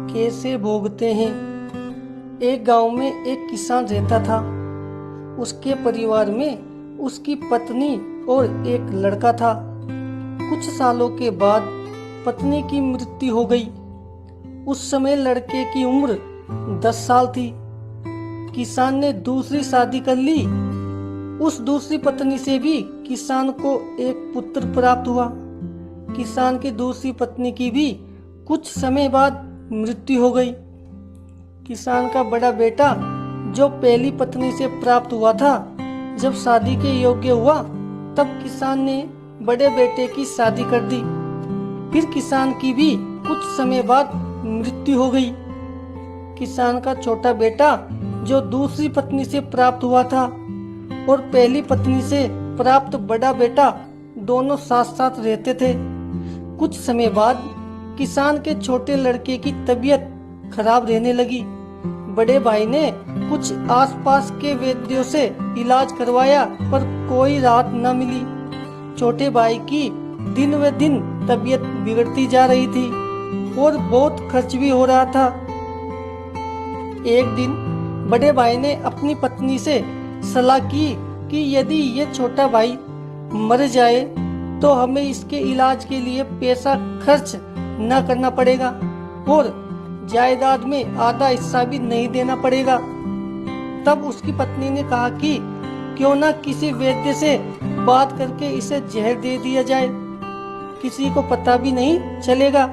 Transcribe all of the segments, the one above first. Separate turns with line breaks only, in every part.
कैसे भोगते हैं। एक गांव में एक किसान रहता था। उसके परिवार में उसकी पत्नी और एक लड़का था। कुछ सालों के बाद पत्नी की मृत्यु हो गई। उस समय लड़के की उम्र 10 साल थी। किसान ने दूसरी शादी कर ली। उस दूसरी पत्नी से भी किसान को एक पुत्र प्राप्त हुआ। किसान की दूसरी पत्नी की भी कुछ समय बाद मृत्यु हो गई। किसान का बड़ा बेटा जो पहली पत्नी से प्राप्त हुआ था, जब शादी के योग्य हुआ तब किसान ने बड़े बेटे की शादी कर दी। फिर किसान की भी कुछ समय बाद मृत्यु हो गई। किसान का छोटा बेटा जो दूसरी पत्नी से प्राप्त हुआ था और पहली पत्नी से प्राप्त बड़ा बेटा दोनों साथ साथ रहते थे। कुछ समय बाद किसान के छोटे लड़के की तबीयत खराब रहने लगी। बड़े भाई ने कुछ आसपास के वैद्यों से इलाज करवाया पर कोई राहत न मिली। छोटे भाई की दिन व दिन तबीयत बिगड़ती जा रही थी और बहुत खर्च भी हो रहा था। एक दिन बड़े भाई ने अपनी पत्नी से सलाह की कि यदि ये छोटा भाई मर जाए तो हमें इसके इलाज के लिए पैसा खर्च न करना पड़ेगा और जायदाद में आधा हिस्सा भी नहीं देना पड़ेगा। तब उसकी पत्नी ने कहा कि क्यों ना किसी वैद्य से बात करके इसे जहर दे दिया जाए, किसी को पता भी नहीं चलेगा,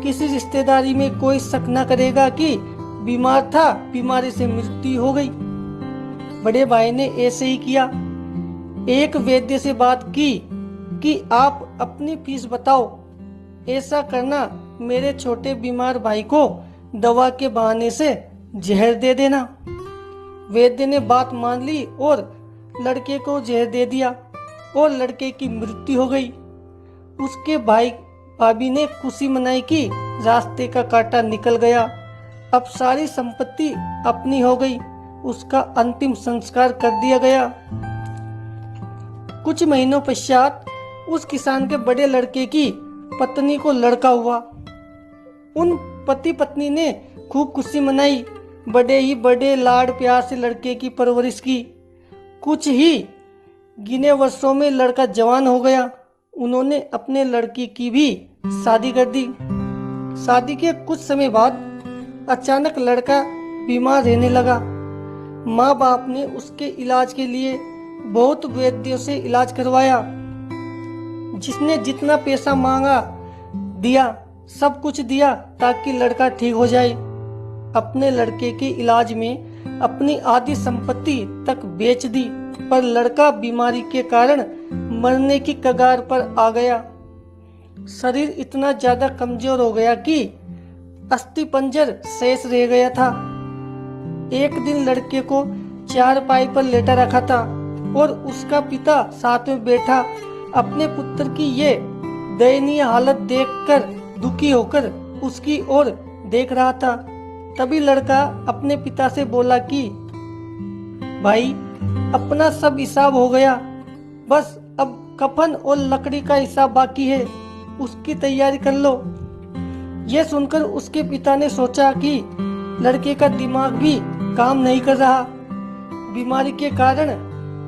किसी रिश्तेदारी में कोई शक न करेगा कि बीमार था, बीमारी से मृत्यु हो गई। बड़े भाई ने ऐसे ही किया। एक वैद्य से बात की कि आप अपनी फीस बताओ, ऐसा करना मेरे छोटे बीमार भाई को दवा के बहाने से जहर दे देना। वैद्य ने बात मान ली और लड़के को जहर दे दिया और लड़के की मृत्यु हो गई। उसके भाई भाभी ने खुशी मनाई कि रास्ते का कांटा निकल गया, अब सारी संपत्ति अपनी हो गई। उसका अंतिम संस्कार कर दिया गया। कुछ महीनों पश्चात उस किसान के बड़े लड़के की पत्नी को लड़का हुआ। उन पति पत्नी ने खूब खुशी मनाई, बड़े ही बड़े लाड प्यार से लड़के की परवरिश की। कुछ ही गिने वर्षों में लड़का जवान हो गया। उन्होंने अपने लड़की की भी शादी कर दी। शादी के कुछ समय बाद अचानक लड़का बीमार रहने लगा। माँ बाप ने उसके इलाज के लिए बहुत वैद्यों से इलाज करवाया। जिसने जितना पैसा मांगा दिया, सब कुछ दिया ताकि लड़का ठीक हो जाए। अपने लड़के के इलाज में अपनी आधी संपत्ति तक बेच दी, पर लड़का बीमारी के कारण मरने की कगार पर आ गया। शरीर इतना ज्यादा कमजोर हो गया कि अस्थि पंजर शेष रह गया था। एक दिन लड़के को चारपाई पर लेटा रखा था और उसका पिता साथ में बैठा अपने पुत्र की ये दयनीय हालत देखकर दुखी होकर उसकी ओर देख रहा था। तभी लड़का अपने पिता से बोला कि भाई, अपना सब हिसाब हो गया, बस अब कफन और लकड़ी का हिसाब बाकी है, उसकी तैयारी कर लो। यह सुनकर उसके पिता ने सोचा कि लड़के का दिमाग भी काम नहीं कर रहा बीमारी के कारण,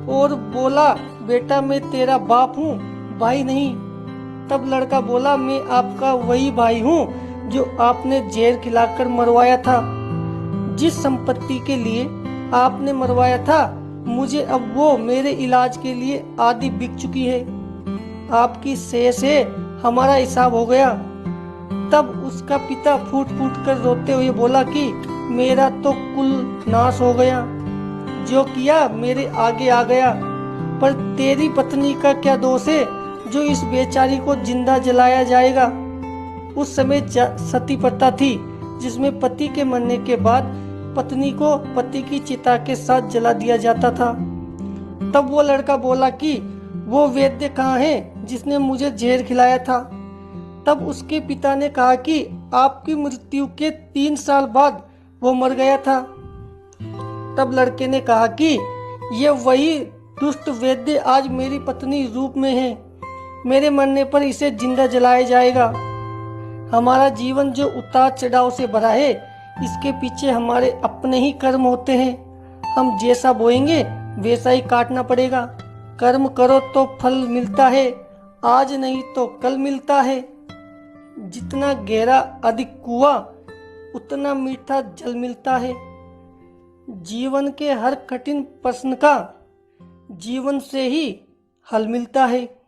और बोला, बेटा मैं तेरा बाप हूँ, भाई नहीं। तब लड़का बोला, मैं आपका वही भाई हूँ जो आपने जहर खिलाकर मरवाया था। जिस संपत्ति के लिए आपने मरवाया था, मुझे अब वो मेरे इलाज के लिए आधी बिक चुकी है। आपकी शेष है, हमारा हिसाब हो गया। तब उसका पिता फूट फूट कर रोते हुए बोला कि मेरा तो कुल नाश हो गया, जो किया मेरे आगे आ गया, पर तेरी पत्नी का क्या दोष है जो इस बेचारी को जिंदा जलाया जाएगा। उस समय सती प्रथा थी, जिसमें पति के मरने के बाद पत्नी को पति की चिता के साथ जला दिया जाता था। तब वो लड़का बोला कि वो वैद्य कहाँ है जिसने मुझे जहर खिलाया था। तब उसके पिता ने कहा कि आपकी मृत्यु के 3 साल बाद वो मर गया था। तब लड़के ने कहा कि ये वही दुष्ट वैद्य आज मेरी पत्नी रूप में है, मेरे मरने पर इसे जिंदा जलाया जाएगा। हमारा जीवन जो उतार चढ़ाव से भरा है, इसके पीछे हमारे अपने ही कर्म होते हैं। हम जैसा बोएंगे वैसा ही काटना पड़ेगा। कर्म करो तो फल मिलता है, आज नहीं तो कल मिलता है। जितना गहरा अधिक कुआं, उतना मीठा जल मिलता है। जीवन के हर कठिन प्रश्न का जीवन से ही हल मिलता है।